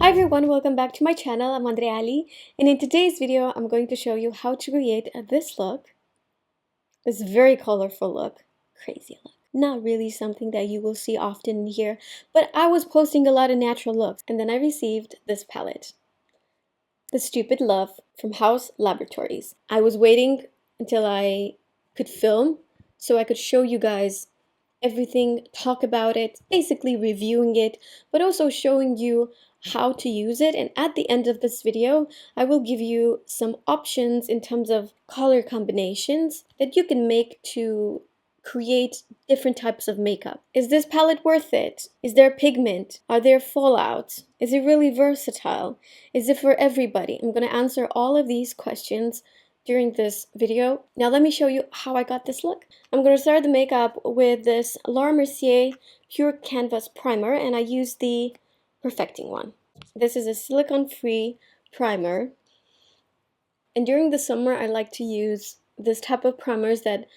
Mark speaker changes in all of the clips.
Speaker 1: Hi everyone, welcome back to my channel. I'm Andreea, and in today's video I'm going to show you how to create this look. This very colorful look. Crazy look. Not really something that you will see often in here, but I was posting a lot of natural looks and then I received this palette. The Stupid Love from Haus Laboratories. I was waiting until I could film so I could show you guys everything, talk about it, basically reviewing it, but also showing you how to use it. And at the end of this video, I will give you some options in terms of color combinations that you can make to create different types of makeup. Is this palette worth it? Is there pigment? Are there fallouts? Is it really versatile? Is it for everybody? I'm going to answer all of these questions during this video. Now let me show you how I got this look. I'm going to start the makeup with this Laura Mercier Pure Canvas Primer, and I use the Perfecting one. This is a silicone-free primer, and during the summer I like to use this type of primers that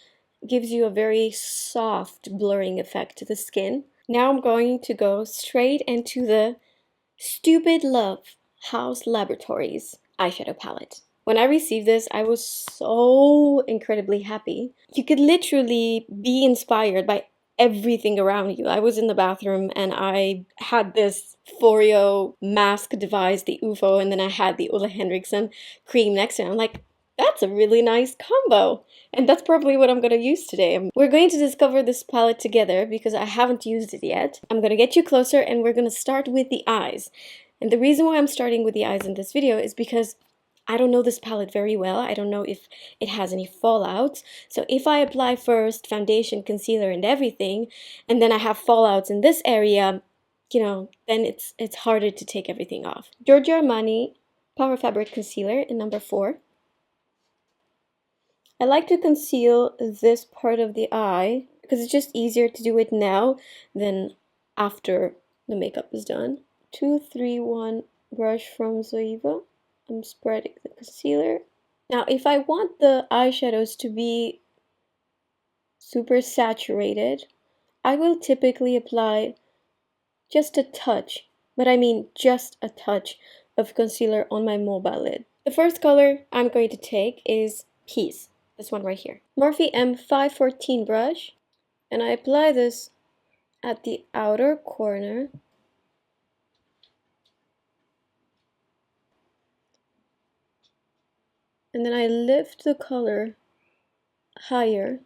Speaker 1: gives you a very soft blurring effect to the skin. Now I'm going to go straight into the Stupid Love Haus Laboratories eyeshadow palette. When I received this, I was so incredibly happy. You could literally be inspired by everything around you. I was in the bathroom and I had this Foreo mask device, the UFO, and then I had the Ole Henriksen cream next to it. I'm like, that's a really nice combo. And that's probably what I'm going to use today. We're going to discover this palette together because I haven't used it yet. I'm going to get you closer and we're going to start with the eyes. And the reason why I'm starting with the eyes in this video is because I don't know this palette very well. I don't know if it has any fallouts. So if I apply first foundation, concealer, and everything, and then I have fallouts in this area, you know, then it's harder to take everything off. Giorgio Armani Power Fabric Concealer in number 4. I like to conceal this part of the eye because it's just easier to do it now than after the makeup is done. 231 brush from Zoeva. I'm spreading the concealer. Now, if I want the eyeshadows to be super saturated, I will typically apply just a touch, but I mean just a touch of concealer on my mobile lid. The first color I'm going to take is Peace, this one right here. Morphe M514 brush, and I apply this at the outer corner. And then I lift the color higher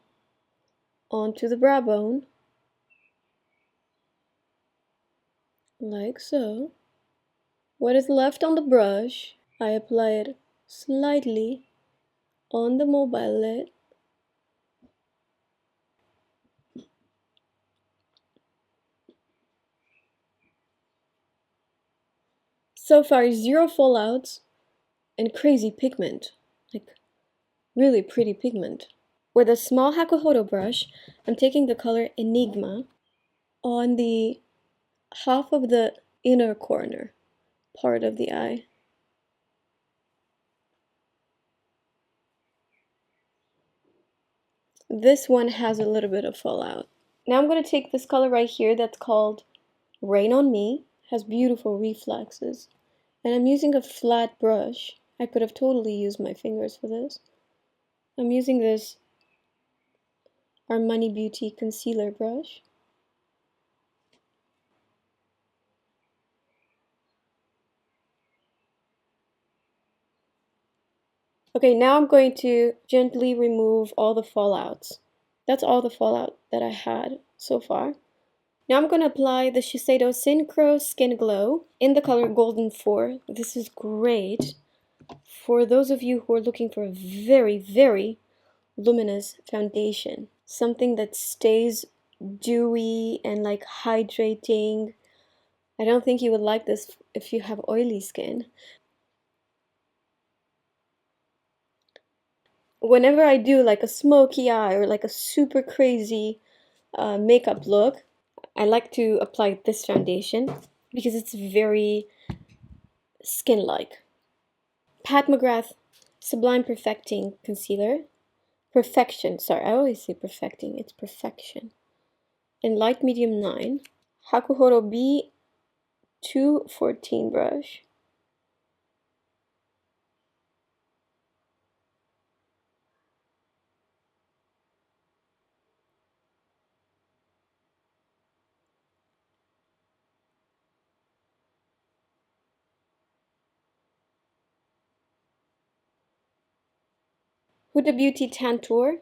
Speaker 1: onto the brow bone, like so. What is left on the brush, I apply it slightly on the mobile lid. So far, 0 fallouts and crazy pigment, like really pretty pigment. With a small Hakuhodo brush, I'm taking the color Enigma on the half of the inner corner part of the eye. This one has a little bit of fallout. Now I'm going to take this color right here that's called Rain on Me. It has beautiful reflexes. And I'm using a flat brush. I could have totally used my fingers for this. I'm using this Armani Beauty concealer brush. Okay, now I'm going to gently remove all the fallouts. That's all the fallout that I had so far. Now I'm going to apply the Shiseido Synchro Skin Glow in the color Golden 4. This is great for those of you who are looking for a very, very luminous foundation. Something that stays dewy and like hydrating. I don't think you would like this if you have oily skin. Whenever I do like a smoky eye or like a super crazy makeup look, I like to apply this foundation because it's very skin-like. Pat McGrath Sublime Perfecting Concealer. Perfection, sorry, I always say perfecting, it's perfection. In light medium 9. Hakuhodo 214 brush. Huda Beauty Tantour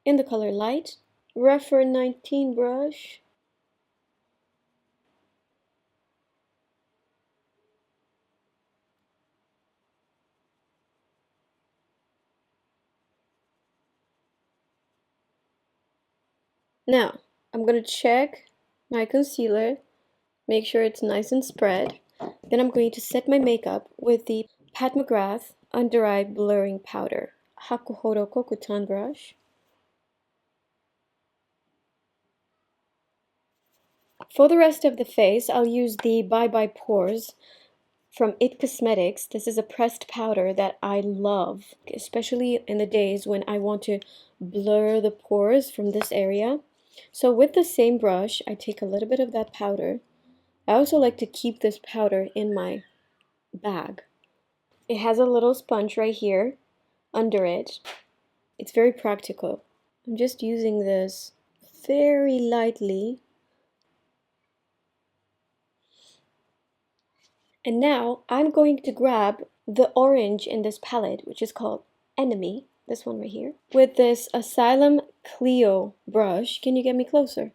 Speaker 1: in the color light. Refer 19 brush. Now, I'm going to check my concealer, make sure it's nice and spread. Then I'm going to set my makeup with the Pat McGrath Under Eye Blurring Powder. Hakuhoro Kokutan brush. For the rest of the face, I'll use the Bye Bye Pores from It Cosmetics. This is a pressed powder that I love, especially in the days when I want to blur the pores from this area. So with the same brush, I take a little bit of that powder. I also like to keep this powder in my bag. It has a little sponge right here under it. It's very practical. I'm just using this very lightly. And now I'm going to grab the orange in this palette, which is called Enemy, this one right here, with this Asylum Clio brush. Can you get me closer?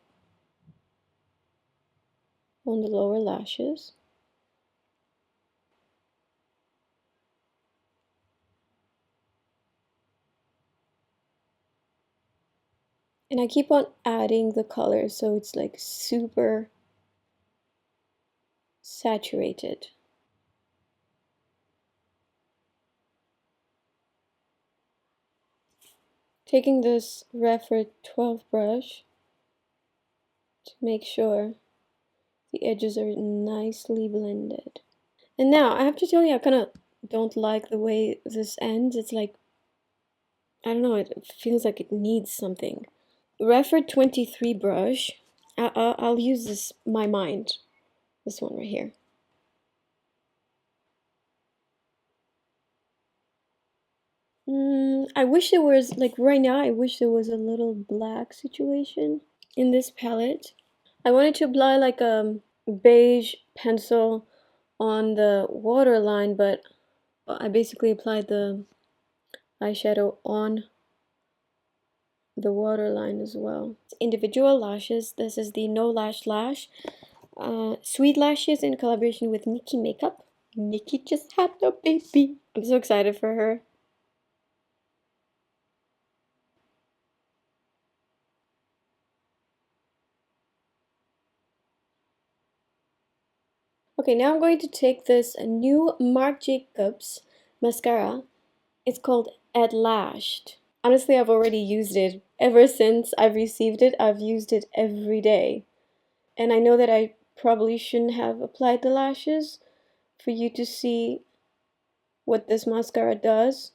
Speaker 1: On the lower lashes. And I keep on adding the color so it's like super saturated. Taking this Refer 12 brush to make sure the edges are nicely blended. And now I have to tell you, I kind of don't like the way this ends. It's like, I don't know, it feels like it needs something. Refer 23 brush. I'll use this, My Mind. This one right here. I wish there was, like right now, I wish there was a little black situation in this palette. I wanted to apply like a beige pencil on the waterline, but I basically applied the eyeshadow on the waterline as well. Individual lashes. This is the No Lash Lash. Sweet Lashes in collaboration with Nikki Makeup. Nikki just had a baby. I'm so excited for her. Okay, now I'm going to take this new Marc Jacobs mascara. It's called At Lashed. Honestly, I've already used it. Ever since I've received it, I've used it every day. And I know that I probably shouldn't have applied the lashes for you to see what this mascara does.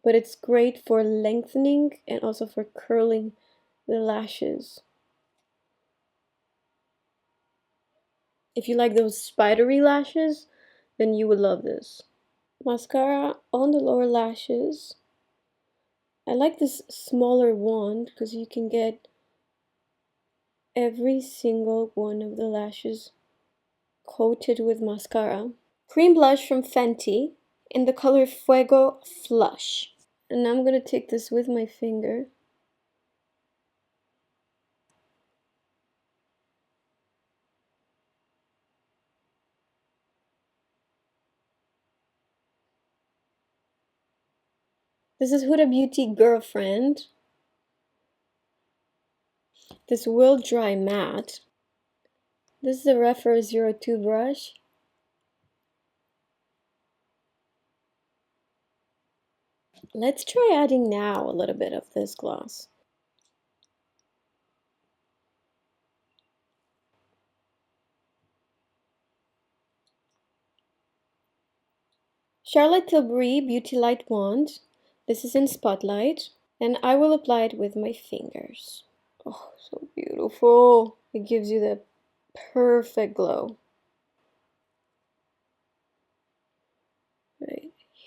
Speaker 1: But it's great for lengthening and also for curling the lashes. If you like those spidery lashes, then you would love this. Mascara on the lower lashes. I like this smaller wand because you can get every single one of the lashes coated with mascara. Cream blush from Fenty in the color Fuego Flush. And I'm going to take this with my finger. This is Huda Beauty Girlfriend. This will dry matte. This is the Refer 02 brush. Let's try adding now a little bit of this gloss. Charlotte Tilbury Beauty Light Wand. This is in Spotlight. And I will apply it with my fingers. Oh, so beautiful. It gives you the perfect glow.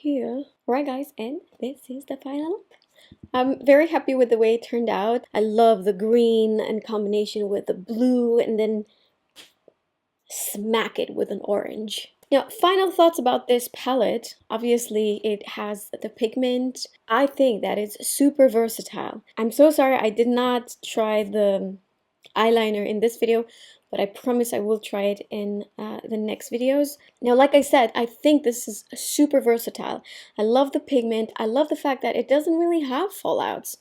Speaker 1: here. Alright guys, and this is the final look. I'm very happy with the way it turned out. I love the green in combination with the blue and then smack it with an orange. Now, final thoughts about this palette. Obviously, it has the pigment. I think that it's super versatile. I'm so sorry I did not try the eyeliner in this video, but I promise I will try it in the next videos. Now, like I said, I think this is super versatile. I love the pigment. I love the fact that it doesn't really have fallouts.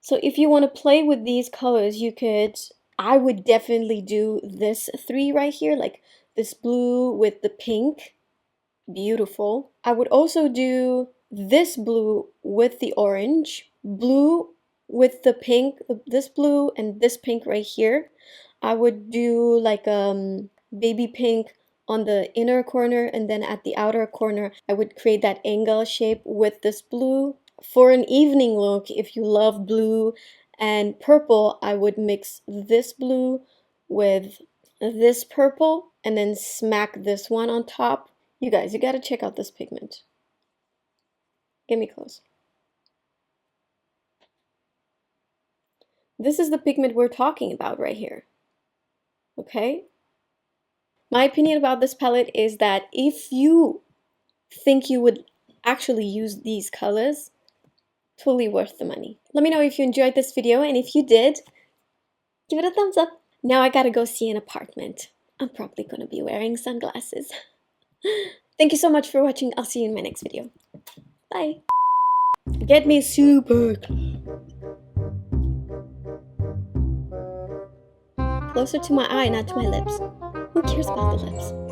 Speaker 1: So if you want to play with these colors, you could, I would definitely do this three right here, like this blue with the pink. Beautiful. I would also do this blue with the orange, blue with the pink, this blue and this pink right here. I would do like baby pink on the inner corner, and then at the outer corner I would create that angle shape with this blue. For an evening look, if you love blue and purple, I would mix this blue with this purple and then smack this one on top. You guys, you gotta check out this pigment. Get me close. This is the pigment we're talking about right here. Okay? My opinion about this palette is that if you think you would actually use these colors, totally worth the money. Let me know if you enjoyed this video, and if you did, give it a thumbs up. Now I gotta go see an apartment. I'm probably gonna be wearing sunglasses. Thank you so much for watching. I'll see you in my next video. Bye. Get me super closer to my eye, not to my lips. Who cares about the lips?